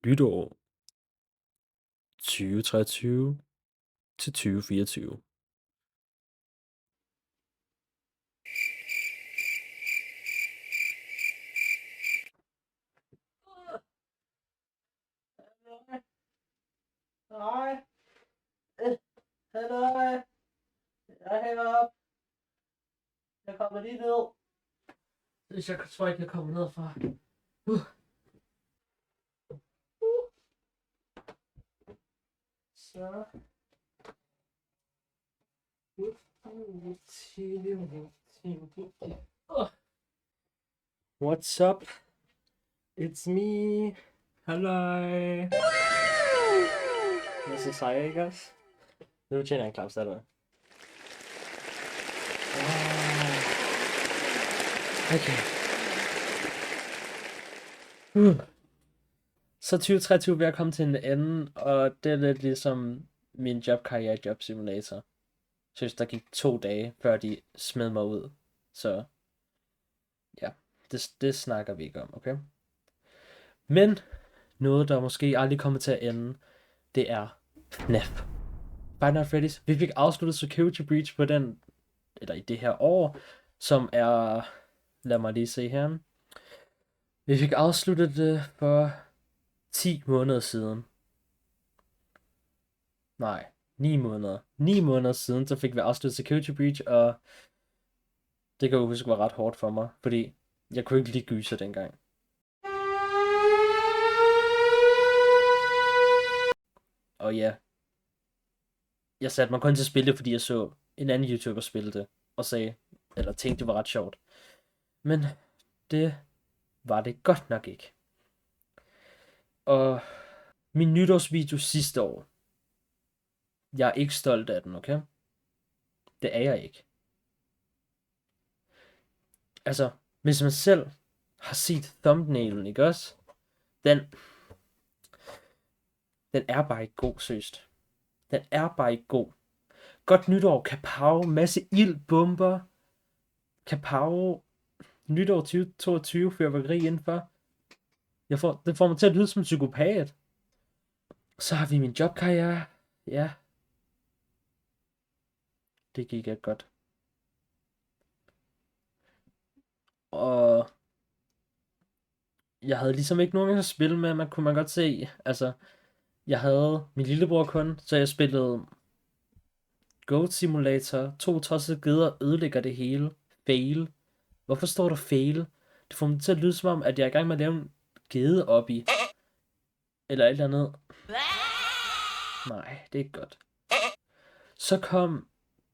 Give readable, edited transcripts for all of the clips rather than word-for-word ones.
Nytår 2023 til 2024. Nej. Halløj. Jeg er heroppe. Jeg kommer lige ned. Hvis jeg tror ikke, jeg kommer ned fra. Så. What's up? It's me. Halløj. Det er så sej, ikke også? Nu tjener jeg en klaps, der. Okay. Så 2023 vil jeg komme til en ende, og det er lidt ligesom min jobkarriere i Job Simulator. Jeg synes, der gik 2 dage, før de smed mig ud. Så ja, det snakker vi ikke om, okay? Men noget, der måske aldrig kommer til at ende, det er FNAF. Five Nights at Freddy's. Vi fik afsluttet Security Breach på den, eller i det her år, som er, lad mig lige se her. Vi fik afsluttet det for 10 måneder siden. Nej, 9 måneder. 9 måneder siden, så fik vi afsluttet Security Breach, og det kan jeg huske var ret hårdt for mig, fordi jeg kunne ikke lide gyser dengang. Og ja, jeg satte mig kun til at spille det, fordi jeg så en anden YouTuber spille det, og sagde, eller tænkte, det var ret sjovt. Men det var det godt nok ikke. Og min nytårsvideo sidste år, jeg er ikke stolt af den, okay? Det er jeg ikke. Altså, hvis man selv har set thumbnailen, ikke også? Den er bare ikke god, seriøst. Den er bare ikke god. Godt nytår, kapow, masse ildbomber. Kapow, nytår 2022, fyrværkeri indenfor. Det får mig til at lyde som en psykopat. Så har vi min jobkarriere. Ja. Det gik ikke godt. Og jeg havde ligesom ikke nogen at spille med, man kunne godt se. Altså, jeg havde min lillebror kun, så jeg spillede Goat Simulator. 2 tossede geder ødelægger det hele. Fail. Hvorfor står der fail? Det får mig til at lyde som om, at jeg er i gang med at lave en gede op i. Eller et eller andet. Nej, det er ikke godt. Så kom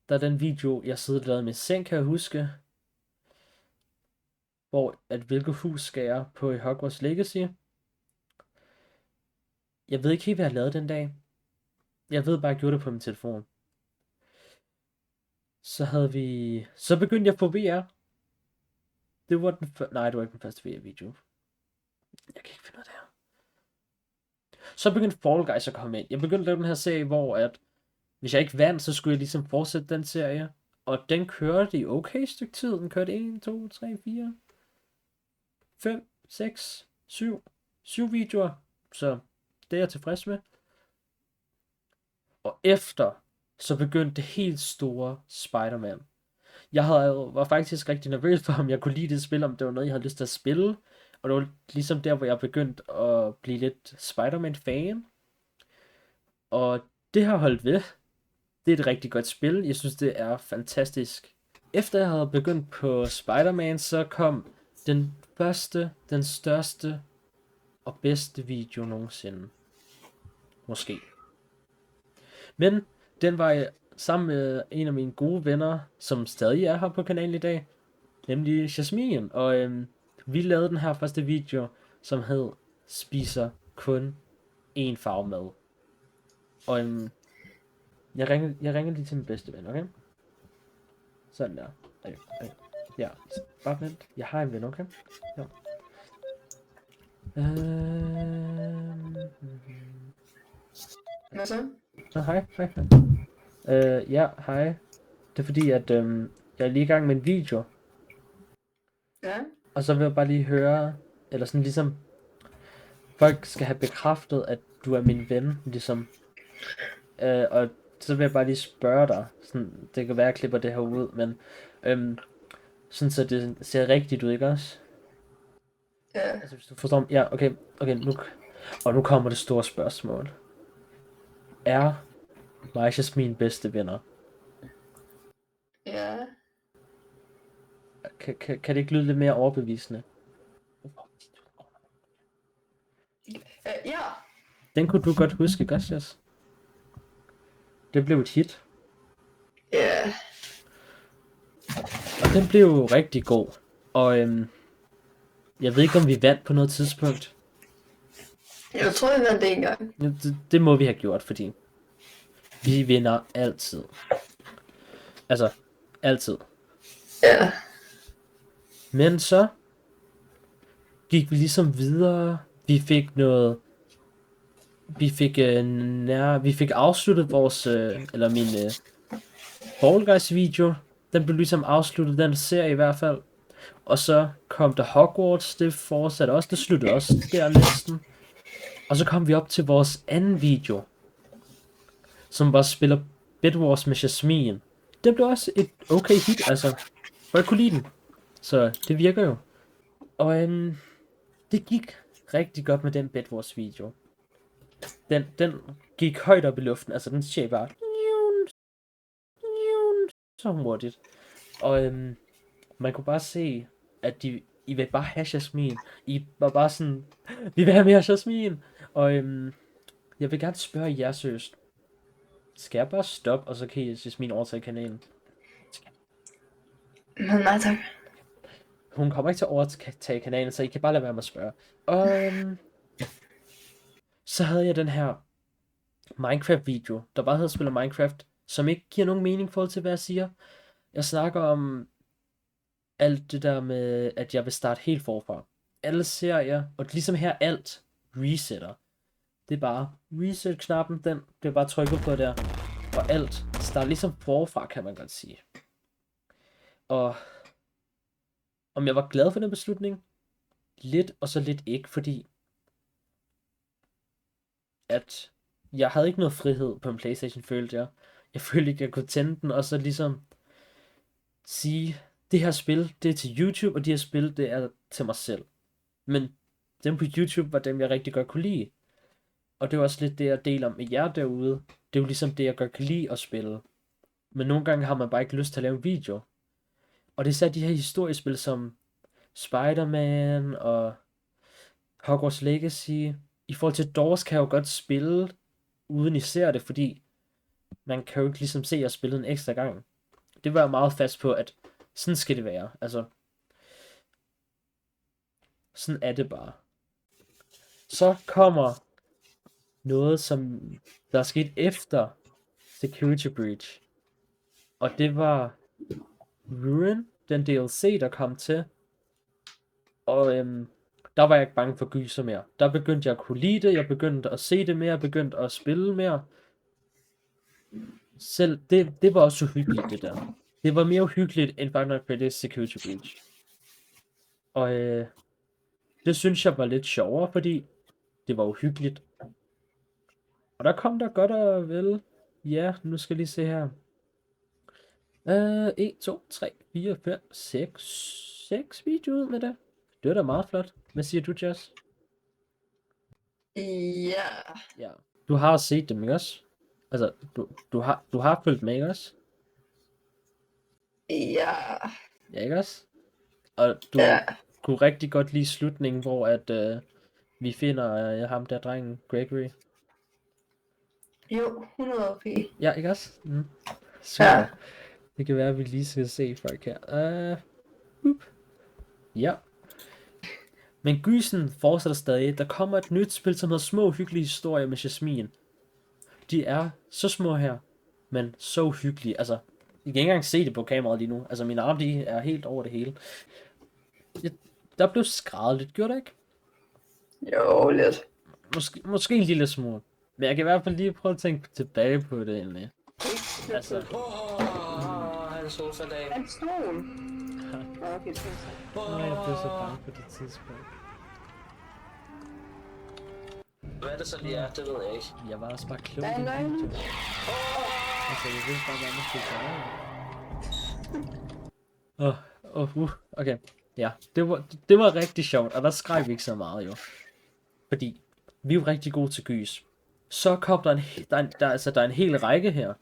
der den video, jeg sidder og lavede med seng, kan jeg huske. Hvor at hvilket hus skal jeg på i Hogwarts Legacy. Jeg ved ikke helt, hvad jeg lavede den dag. Jeg ved bare, at jeg gjorde det på min telefon. Så begyndte jeg på VR. Det var nej, det var ikke den første VR-video. Jeg kan ikke finde ud af det her. Så begyndte Fall Guys at komme ind. Jeg begyndte at lave den her serie, hvor at hvis jeg ikke vandt, så skulle jeg ligesom fortsætte den serie. Og den kørte i okay stykke tid. Den kørte 1, 2, 3, 4, 5, 6, 7 videoer. Så det er jeg tilfreds med. Og efter, så begyndte det helt store Spider-Man. Var faktisk rigtig nervøs for, om jeg kunne lide det spil, om det var noget, jeg havde lyst til at spille. Og det var ligesom der, hvor jeg begyndte at blive lidt Spider-Man-fan. Og det har holdt ved. Det er et rigtig godt spil. Jeg synes, det er fantastisk. Efter jeg havde begyndt på Spider-Man, så kom den første, den største og bedste video nogensinde. Måske. Men den var sammen med en af mine gode venner, som stadig er her på kanalen i dag, nemlig Jasmin. Og vi lavede den her første video, som hed Spiser kun én farve mad. Og jeg ringer lige til min bedste ven, okay? Sådan der. Okay. Ja, bare vent. Jeg har en ven, okay? Ja. Hvad så? Hej. Ja, hej. Det er fordi, at jeg er lige i gang med en video. Ja. Og så vil jeg bare lige høre, eller sådan ligesom folk skal have bekræftet, at du er min ven, ligesom. Og så vil jeg bare lige spørge dig, sådan, det kan være, at jeg klipper det her ud, men sådan så det ser rigtigt ud, ikke også? Ja. Altså hvis du forstår, ja, okay, nu kommer det store spørgsmål. Er mig og Jasmin bedste venner? Ja. Kan det ikke lyde lidt mere overbevisende? Ja. Den kunne du godt huske, ikke også, Jas? Det blev et hit. Ja. Og den blev jo rigtig god. Og jeg ved ikke, om vi vandt på noget tidspunkt. Jeg tror, vi vandt det en gang. Det må vi have gjort, fordi vi vinder altid. Altså, altid. Ja. Men så gik vi ligesom videre. Vi fik noget... Vi fik afsluttet vores... eller min... Fall Guys video. Den blev ligesom afsluttet, den serie i hvert fald. Og så kom der Hogwarts, det fortsatte også, det sluttede også der næsten. Og så kom vi op til vores anden video, som var spiller Bed Wars med Jasmin. Det blev også et okay hit, altså. Folk kunne lide den. Så det virker jo. Og det gik rigtig godt med den Bed Wars video. Den gik højt op i luften, altså den siger bare så hurtigt. Og man kunne bare se, at I vil bare have Jasmin. I var bare sådan, vi vil have mere Jasmin. Og jeg vil gerne spørge jer seriøst. Skal jeg bare stoppe, og så kan Jasmin overtage kanalen? Men nej tak. Hun kommer ikke til at overtage kanalen, så I kan bare lade være med at spørge. Og så havde jeg den her Minecraft-video, der bare hedder Spiller Minecraft, som ikke giver nogen mening i forhold til, hvad jeg siger. Jeg snakker om alt det der med, at jeg vil starte helt forfra. Alle serier, og ligesom her alt resetter. Det er bare reset-knappen, den bliver bare trykket på der. Og alt starter ligesom forfra, kan man godt sige. Og om jeg var glad for den beslutning? Lidt, og så lidt ikke, fordi at jeg havde ikke noget frihed på en PlayStation, følte jeg. Jeg følte ikke, jeg kunne tænde den, og så ligesom sige, det her spil, det er til YouTube, og de her spil, det er til mig selv. Men dem på YouTube var dem, jeg rigtig godt kunne lide. Og det var også lidt det, jeg deler med jer derude. Det er jo ligesom det, jeg godt kan lide at spille. Men nogle gange har man bare ikke lyst til at lave en video. Og det er så de her historiespil som Spider-Man og Hogwarts Legacy. I forhold til Doors kan jeg jo godt spille, uden I ser det, fordi man kan jo ikke ligesom se, at jeg spillede en ekstra gang. Det var jeg meget fast på, at sådan skal det være. Altså, sådan er det bare. Så kommer noget, som der er sket efter Security Breach. Og det var Ruin, den DLC, der kom til. Og der var jeg ikke bange for gyser mere. Der begyndte jeg at kunne lide det, jeg begyndte at se det mere, jeg begyndte at spille mere. Selv det var også uhyggeligt, det der. Det var mere uhyggeligt end Five Nights at Freddy's Security Breach. Og det synes jeg var lidt sjovere, fordi det var uhyggeligt. Og der kom der godt og vel. Ja, nu skal jeg lige se her. 1, 2, 3, 4, 5, 6 videoer ud med det. Det var da meget flot. Hvad siger du, Jess? Ja. Ja. Du har set dem, ikke også? Altså, du har fulgt med, ikke også? Ja. Ja, ikke også? Og du kunne rigtig godt lide slutningen, hvor at vi finder ham der drengen, Gregory. Jo, 100 OP. Ja, ikke også? Mm. Super. Ja. Det kan være, at vi lige skal se folk her. Ja. Men gysen fortsætter stadig. Der kommer et nyt spil, som hedder Små Hyggelige Historier med Jasmin. De er så små her, men så hyggelige. Altså, I kan ikke engang se det på kameraet lige nu. Altså, mine arme, de er helt over det hele. Der blev skrædet lidt, gjorde det ikke? Jo, lidt. Måske en lille smule. Men jeg kan i hvert fald lige prøve at tænke tilbage på det egentlig. Altså. Han stod så dag. Han stod. Okay, jeg blev så bange på det tidspunkt. Hvad det så lige er, det ved jeg ikke. Jeg var også bare klog. Der er i den nøglen. video. Altså, jeg vidste bare, hvad man skulle gøre. Okay. Ja, det var rigtig sjovt, og der skreg vi ikke så meget jo. Fordi vi er jo rigtig gode til gys. Så kom der er en hel række her,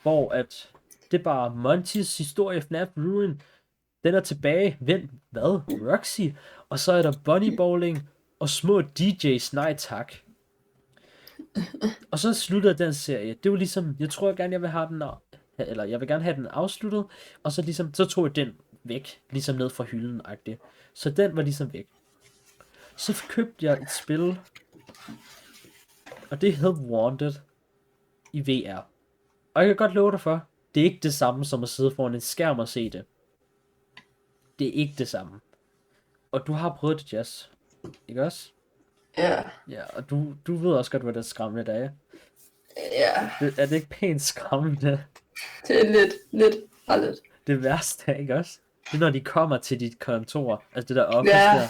hvor at det er bare Monty's historie FNAF Ruin. Den er tilbage. Vent, hvad? Roxy? Og så er der Bunny Bowling og små DJ's. Nej tak. Og så slutter den serie. Det var ligesom, jeg tror gerne jeg vil have den, eller jeg vil gerne have den afsluttet, og så ligesom, så tog jeg den væk, ligesom ned fra hylden-agtigt. Så den var ligesom væk. Så købte jeg et spil, og det hed Wanted i VR. Og jeg kan godt love dig for, det er ikke det samme som at sidde foran en skærm og se det. Det er ikke det samme. Og du har prøvet det, Jess. Ikke også? Ja. Ja, og du ved også godt, hvad det er skræmmende er. Ja. Er det ikke pænt skræmmende? Det er lidt. Det værste, ikke også? Det er, når de kommer til dit kontor. Altså det der office Ja. der.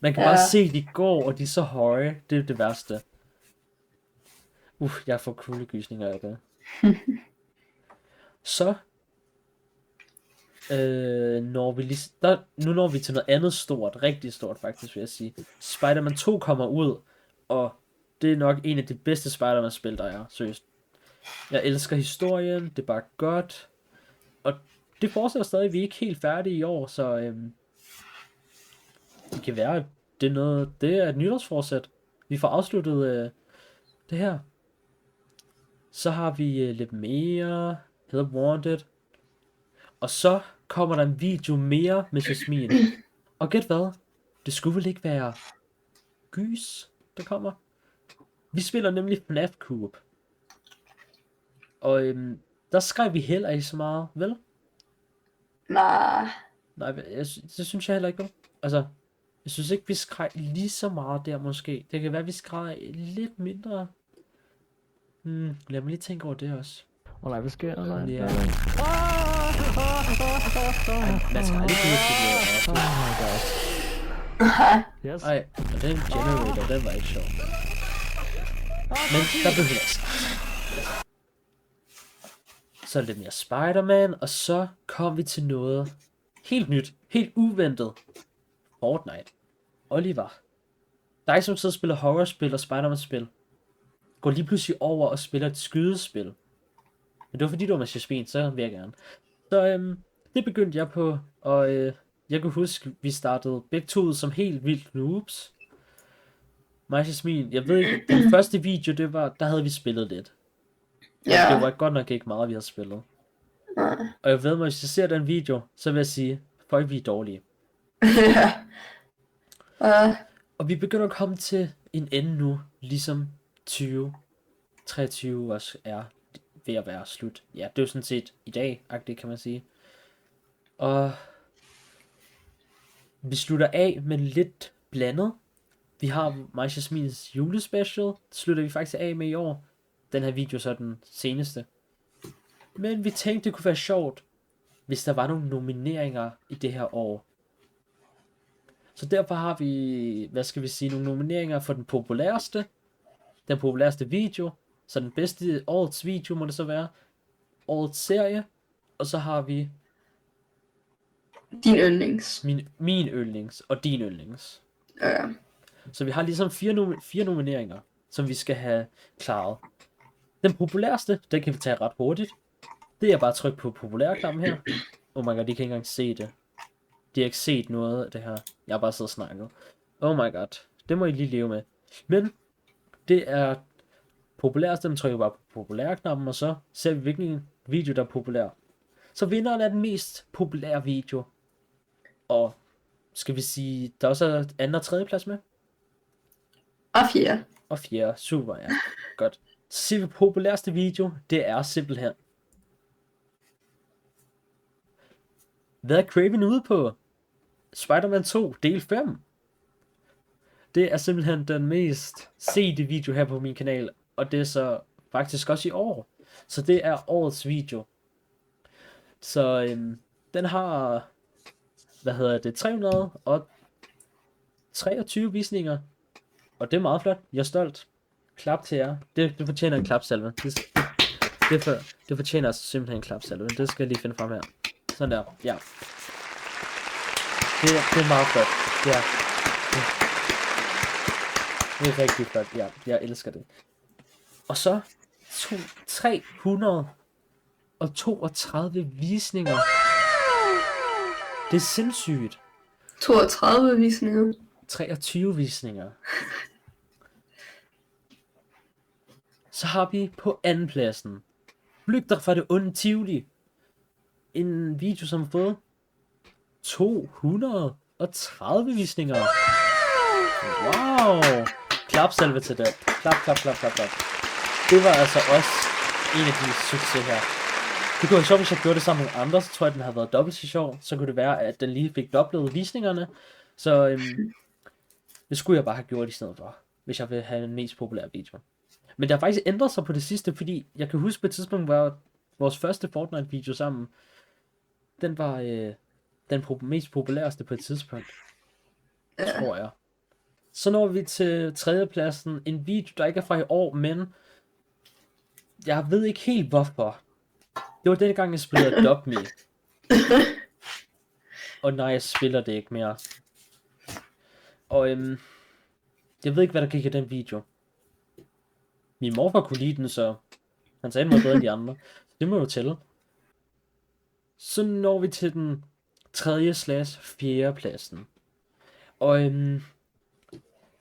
Man kan bare se, de går, og de er så høje. Det er det værste. Jeg får kuldegysninger af det. Så når vi lige, nu når vi til noget andet stort, rigtig stort faktisk, vil jeg sige. Spider-Man 2 kommer ud, og det er nok en af de bedste Spider-Man-spil, der er, seriøst. Jeg elsker historien, det er bare godt, og det fortsætter stadig, vi er ikke helt færdige i år, så det kan være, at det er et nytårsforsæt. Vi får afsluttet det her. Så har vi lidt mere, hedder Wanted. Og så kommer der en video mere med Jasmine. Og gæt hvad? Det skulle vel ikke være gys, der kommer? Vi spiller nemlig FNAF Coop. Og der skrev vi heller ikke så meget, vel? Nej. Nej, det synes jeg heller ikke, vel? Altså, jeg synes ikke, vi skreg lige så meget der måske. Det kan være, vi skreg lidt mindre. Lad mig lige tænke over det også. Og nej, hvad sker der? Ja. Man skal aldrig kunne sige Oh noget. my god. Yes. Ej, og den generator, den var ikke sjov. Men der behøver jeg ikke. Så er det lidt mere Spider-Man, og så kom vi til noget helt nyt, helt uventet. Fortnite. Oliver. Dig som sidder og spiller horrorspil og Spider-Man-spil, går lige pludselig over og spiller et skydespil. Men det var fordi du var med Jasmin, så vil jeg gerne. Så det begyndte jeg på, og jeg kan huske, vi startede begge to ud som helt vildt noobs. Mig og Jasmin, jeg ved ikke, den første video, der havde vi spillet lidt. Ja. Det var godt nok ikke meget, vi havde spillet. Og jeg ved mig, hvis jeg ser den video, så vil jeg sige, folk vi er dårlige. Ja. Og vi begynder at komme til en ende nu, ligesom 2023 også er ved at være slut. Ja, det er jo sådan set i dag-agtigt, kan man sige. Og vi slutter af med lidt blandet. Vi har mig Jasmines julespecial, det slutter vi faktisk af med i år. Den her video så er den seneste. Men vi tænkte, det kunne være sjovt, hvis der var nogle nomineringer i det her år. Så derfor har vi, nogle nomineringer for den populærste video, så den bedste årets video må det så være, årets serie, og så har vi Din yndlings. min yndlings og din yndlings. Ja. Så vi har ligesom fire nomineringer, som vi skal have klaret. Den populærste, den kan vi tage ret hurtigt. Det er bare at trykke på populærknappen her. Oh my god, de kan ikke engang se det. De har ikke set noget af det her. Jeg har bare siddet og snakket. Oh my god, det må I lige leve med. Men det er populærste, den trykker bare på populærknappen, og så ser vi hvilken video, der er populær. Så vinderen er den mest populære video. Og skal vi sige, der også er anden og tredje plads med? Og 4. Og fjerde, super, ja. Godt. Så siger vi populærste video, det er simpelthen. Hvad er Craven ude på? Spider-Man 2, del 5. Det er simpelthen den mest sete video her på min kanal, og det er så faktisk også i år. Så det er årets video. Så den har, 323 visninger. Og det er meget flot. Jeg er stolt. Klap til jer. Det fortjener en klapsalve. Det fortjener simpelthen en klapsalve. Det skal jeg lige finde frem her. Sådan der. Ja. Det er meget flot. Ja. Det er rigtig flot. Ja, jeg elsker det. Og så 332 visninger. Det er sindssygt. 32 visninger. 23 visninger. Så har vi på andenpladsen Flygter fra det onde Tivoli. En video, som har fået 230 visninger. Wow! Klapsalve til det. Klap. Det var altså også en af de succes her. Det kunne være sjovt, hvis jeg gjorde det sammen med andre, så tror jeg, den havde været dobbelt så sjov. Så kunne det være, at den lige fik dobblet visningerne. Så det skulle jeg bare have gjort i stedet for, hvis jeg vil have en mest populær video. Men det har faktisk ændret sig på det sidste, fordi jeg kan huske på et tidspunkt, hvor vores første Fortnite-video sammen, den var den mest populæreste på et tidspunkt. Tror jeg. Så når vi til tredjepladsen, en video, der ikke er fra i år, men jeg ved ikke helt hvorfor. Det var den gang, jeg spillede Adopt Me. Og nej, jeg spiller det ikke mere. Og jeg ved ikke, hvad der gik i den video. Min morfar kunne lide den, så han sagde, den var bedre end de andre. Det må jo tælle. Så når vi til den 3/4 pladsen. Og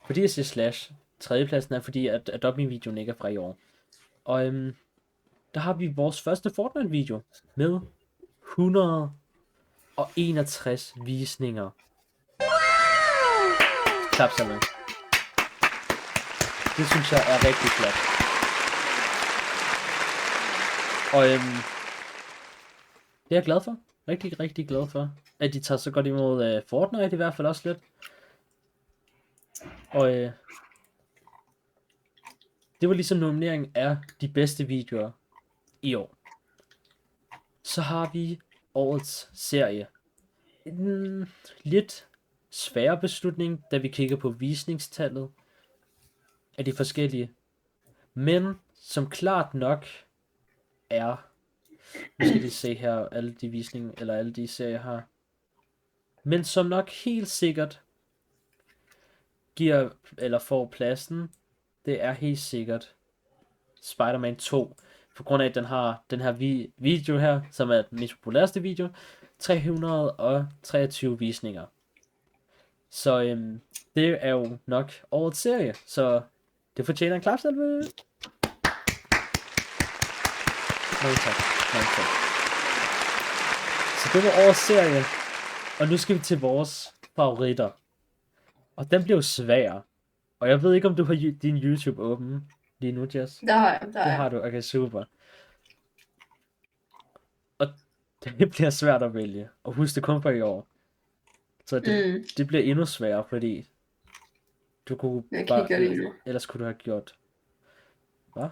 fordi jeg siger / 3. pladsen er fordi, at Adopt Me-videoen ikke er fra i år. Og der har vi vores første Fortnite-video med 161 visninger. Klap sammen. Det synes jeg er rigtig flot. Og det er jeg glad for. Rigtig glad for. At de tager så godt imod Fortnite i hvert fald også lidt. Og det var ligesom nomineringen af de bedste videoer i år. Så har vi årets serie. En lidt svær beslutning, da vi kigger på visningstallet af de forskellige. Men som klart nok er, nu skal vi se her alle de visninger, eller alle de serier her. Men som nok helt sikkert giver, eller får pladsen, det er helt sikkert Spider-Man 2. På grund af, at den har den her video her, som er den mest populærste video, 323 visninger. Så det er jo nok årets serie, så det fortjener en klapsalve. Mange tak. Så det var årets serie, og nu skal vi til vores favoritter. Og den bliver jo svær. Og jeg ved ikke, om du har din YouTube åben lige nu, Jess. Der har jeg. Det har du, okay, super. Og det bliver svært at vælge. Og husk det kun for i år. Så det bliver endnu sværere, fordi du kunne jeg kigger lige nu. Ellers kunne du have gjort. Hvad?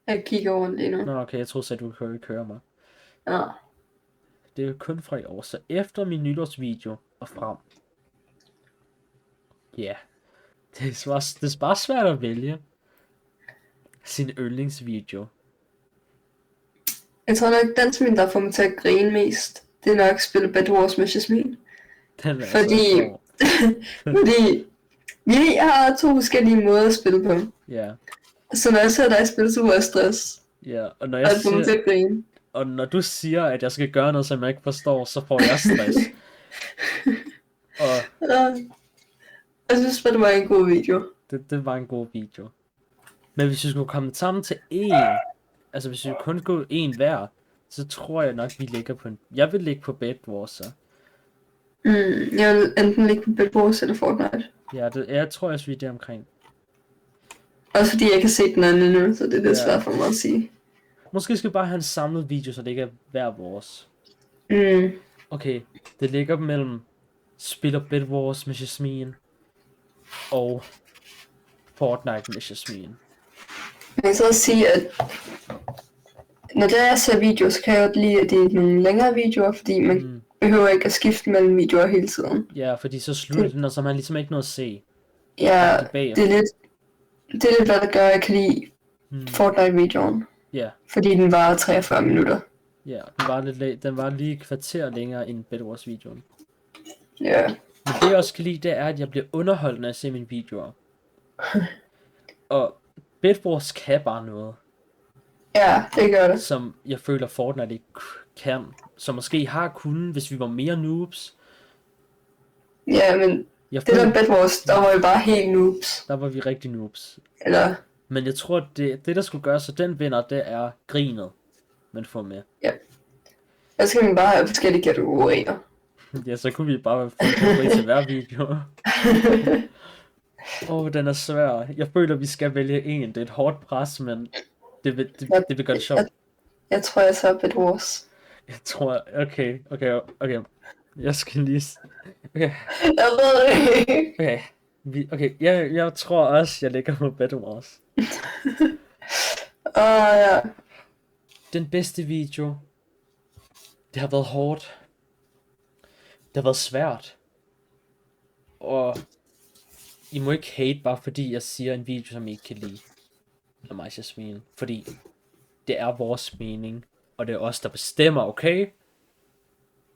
Jeg kigger over lige nu. Nå, okay, jeg troede at du kunne køre mig. Ja. Det er jo kun fra i år, så efter min nytårsvideo og frem. Ja. Yeah. Det er bare svært at vælge sin yndlingsvideo. Jeg tror nok, den som der får mig til at grine mest, det er nok spille Bed Wars med Jasmine. Den er Fordi vi har 2 forskellige måder at spille på. Ja. Så når jeg ser dig spille, så får jeg stress. Ja, og når jeg får mig til at grine. Og når du siger, at jeg skal gøre noget, som jeg ikke forstår, så får jeg stress. Og jeg synes bare, det var en god video. Det var en god video. Men hvis vi skulle komme sammen til én, altså hvis vi kun gå én hver, så tror jeg nok, vi ligger på en... Jeg vil ligge på Bed Wars, så. Jeg vil enten ligge på Bed Wars eller Fortnite. Ja, jeg tror også, vi er der omkring. Også fordi jeg kan se den anden nu, så det er lidt svært for mig at sige. Måske skal vi bare have en samlet video, så det ikke er hver vores. Okay, det ligger mellem spiller Bed Wars med Jasmine og Fortnite med Jasmine. Jeg kan så også sige, at når jeg ser videoer, så kan jeg godt lide, at det er nogle længere videoer, fordi man behøver ikke at skifte mellem videoer hele tiden. Ja, fordi så slutter den, og så har man ligesom ikke noget at se. Ja, det bagefter. det er lidt, hvad der gør, at jeg kan lide Fortnite-videoen. Ja, Fordi den var 43 minutter. ja, den var lige et kvarter længere end Bed Wars-videoen. Ja. Men det jeg også kan lide, det er, at jeg bliver underholdt, når jeg ser mine videoer. Og Bed Wars kan bare noget, Ja, det gør det. som jeg føler Fortnite ikke kan. Som måske har kunnet, hvis vi var mere noobs. Ja, men Jeg det der føler, Bed Wars, der var jo bare helt noobs. der var vi rigtig noobs. Eller, Men jeg tror, det der skulle gøre, så den vinder, det er grinet, man får med. der skal man bare have forskellige kategorier. Ja, så kunne vi bare få en kategori til hver video. Den er svær. Jeg føler, vi skal vælge en. Det er et hårdt pres, men det vil gøre det sjovt. Jeg tror, jeg så Bed Wars. Jeg tror, okay. Jeg skal lige... Okay, Jeg ved det ikke. okay. Jeg tror også, jeg ligger på Bed Wars. Ja. Den bedste video. Det har været hårdt. Det har været svært. Og I må ikke hate bare fordi jeg siger en video, som I ikke kan lide. Eller mig, Jasmin. Fordi det er vores mening. Og det er os, der bestemmer, okay?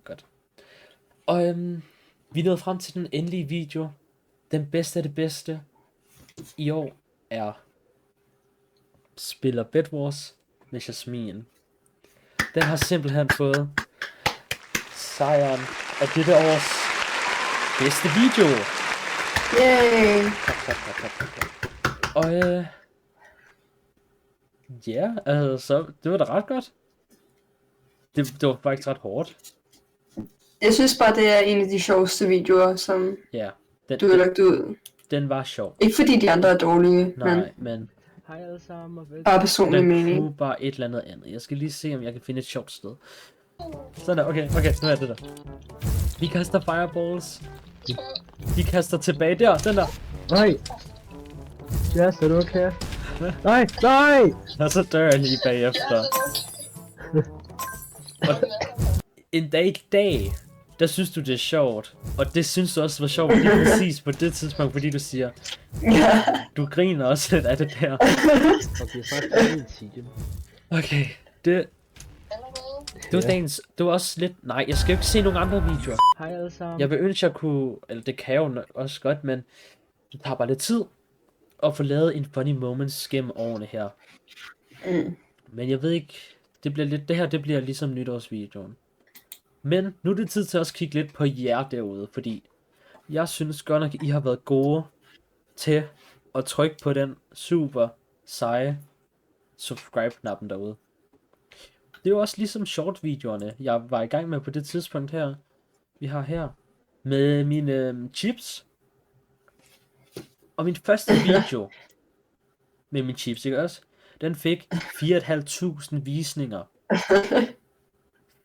Godt. Og vi nåede frem til den endelige video. Den bedste af det bedste i år er spiller Bed Wars med Jasmin. Den har simpelthen fået sejren af dette års bedste video. Yay. Og ja, altså, det var da ret godt. Det var faktisk ret hårdt. Jeg synes bare, det er en af de sjoveste videoer, som Ja, du har lagt ud. den var sjov. Ikke fordi de andre er dårlige, Nej, men Hej alle sammen og velkommen. bare personlig den mening. kunne bare et eller andet andet. Jeg skal lige se, om jeg kan finde et sjovt sted. Sådan der, okay, nu er det der. Vi kaster fireballs. De kaster tilbage der, den der. Nej. Yes, er du okay? Nej! Og så dør jeg lige bagefter. Og en dag i dag, der synes du det er sjovt. Og det synes du også var sjovt lige præcis på det tidspunkt, fordi du siger, Ja. du griner også lidt af det der. Okay, faktisk en time. Okay, det var dagens, det var også lidt, nej, jeg skal jo ikke se nogen andre videoer. Hej alle sammen. Jeg vil ønske, jeg kunne, eller det kan jeg jo også godt, men det tager bare lidt tid at få lavet en funny moments gennem årene her. Men jeg ved ikke, det bliver ligesom nytårsvideoen. Men nu er det tid til at også kigge lidt på jer derude, fordi jeg synes godt nok, I har været gode til at trykke på den super seje subscribe-knappen derude. Det er jo også ligesom short-videoerne, jeg var i gang med på det tidspunkt her, vi har her, med mine chips. Og min første video med mine chips, ikke også? Den fik 4.500 visninger.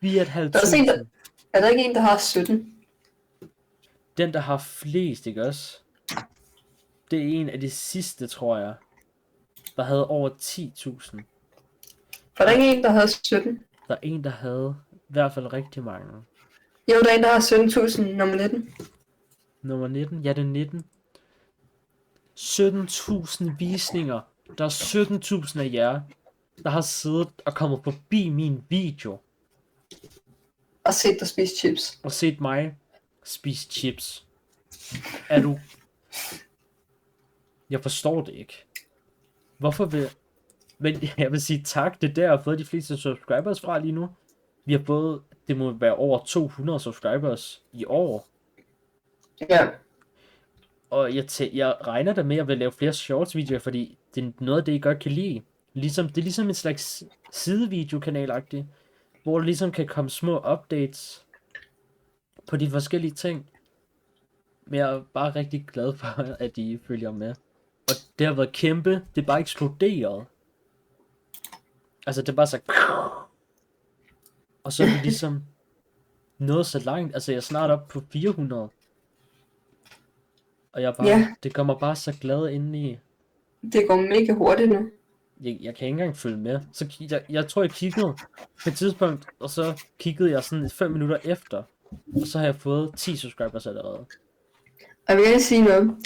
4.500. Er der ikke en, der har 17? Den, der har flest, ikke også? Det er en af de sidste, tror jeg, der havde over 10.000. Var der ikke en, der havde 17? Der er en, der havde i hvert fald rigtig mange. Jo, der er en, der har 17.000, nummer 19. Nummer 19, ja det er 19. 17.000 visninger. Der er 17.000 af jer, der har siddet og kommet forbi min video. Og set dig spise chips. Og set mig spise chips. Er du... Jeg forstår det ikke. Hvorfor vil... Men jeg vil sige tak, det er der, jeg har fået de fleste subscribers fra lige nu. Vi har fået... Det må være over 200 subscribers i år. Ja. Og jeg regner da med, at jeg vil lave flere shorts videoer, fordi det er noget af det, I godt kan lide. Det er ligesom en slags sidevideo-kanal-agtigt, hvor der ligesom kan komme små updates på de forskellige ting. Men jeg er bare rigtig glad for, at I følger med. Og det har været kæmpe, det er bare eksploderet. Altså det er bare så... Og så er det ligesom noget så langt, altså jeg er snart op på 400. Og jeg er bare, det kommer bare så glad indeni. Det går mega hurtigt nu. Jeg kan ikke engang følge med. Så jeg tror jeg kiggede på et tidspunkt, og så kiggede jeg sådan 5 minutter efter. Og så har jeg fået 10 subscribers allerede. Og jeg vil gerne sige noget.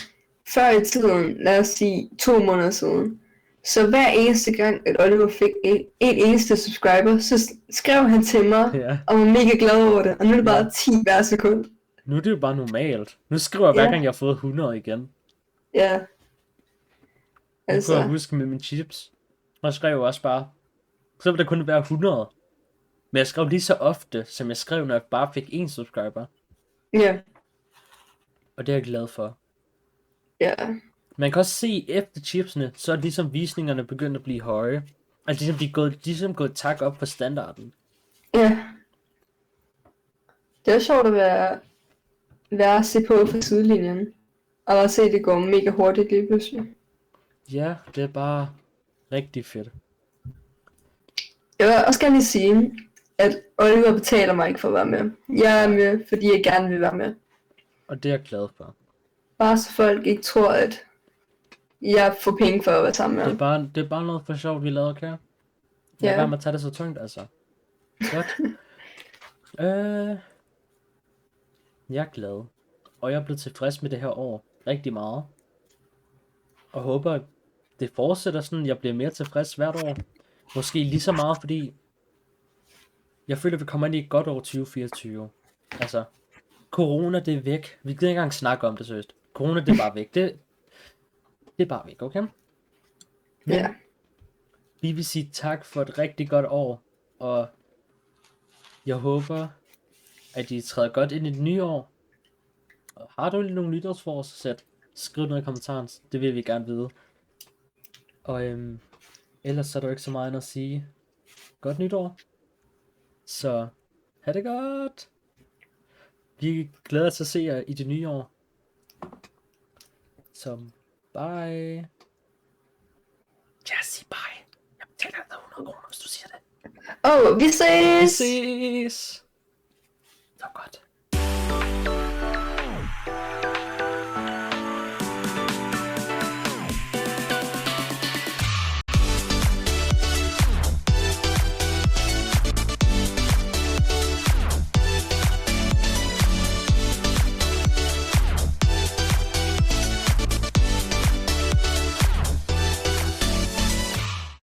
før i tiden, lad os sige 2 måneder siden, så hver eneste gang, at Oliver fik en eneste subscriber, så skrev han til mig, Ja. og var mega glad over det, og nu er det bare 10 hver sekund. Nu er det jo bare normalt. Nu skriver jeg hver Ja. gang, jeg har fået 100 igen. Ja. Nu kunne Altså, jeg huske med mine chips. Og jeg skrev også bare, så vil der kun være 100. Men jeg skrev lige så ofte, som jeg skrev, når jeg bare fik en subscriber. ja, Og det er jeg glad for. ja, Man kan også se efter chipsene, så er ligesom visningerne begyndt at blive høje. Altså ligesom de er gået tak op for standarden. ja. Det er sjovt at være at se på fra sidelinjen. Og bare se, at det går mega hurtigt lige pludselig. Ja, det er bare rigtig fedt. Jeg vil også gerne lige sige, at Oliver betaler mig ikke for at være med. Jeg er med, fordi jeg gerne vil være med. Og det er jeg glad for. Bare så folk ikke tror, at jeg får penge for at være sammen med Det ham. er bare noget for sjovt, vi lavede, okay? Jeg Ja. er bare med at tage det så tungt, altså. Godt. Jeg er glad. Og jeg er blevet tilfreds med det her år. Rigtig meget. Og håber, at det fortsætter sådan, jeg bliver mere tilfreds hvert år. Måske lige så meget, fordi jeg føler, at vi kommer ind i et godt år 2024. Altså, corona, det er væk. Vi gider ikke engang snakke om det, seriøst. Corona, det er bare væk. Det er bare væk, okay? Men Ja. vi vil sige tak for et rigtig godt år. Og jeg håber, at I træder godt ind i det nye år. Og har du nogle nytårsforsæt, skriv noget i kommentaren. Det vil vi gerne vide. Og ellers er der jo ikke så meget andet at sige. Godt nytår. Så ha' det godt. Vi glæder os til at se jer i det nye år. Så bye. Just sig bye. Jeg betaler dig 100 kroner, hvis du siger det. Vi ses! Vi ses.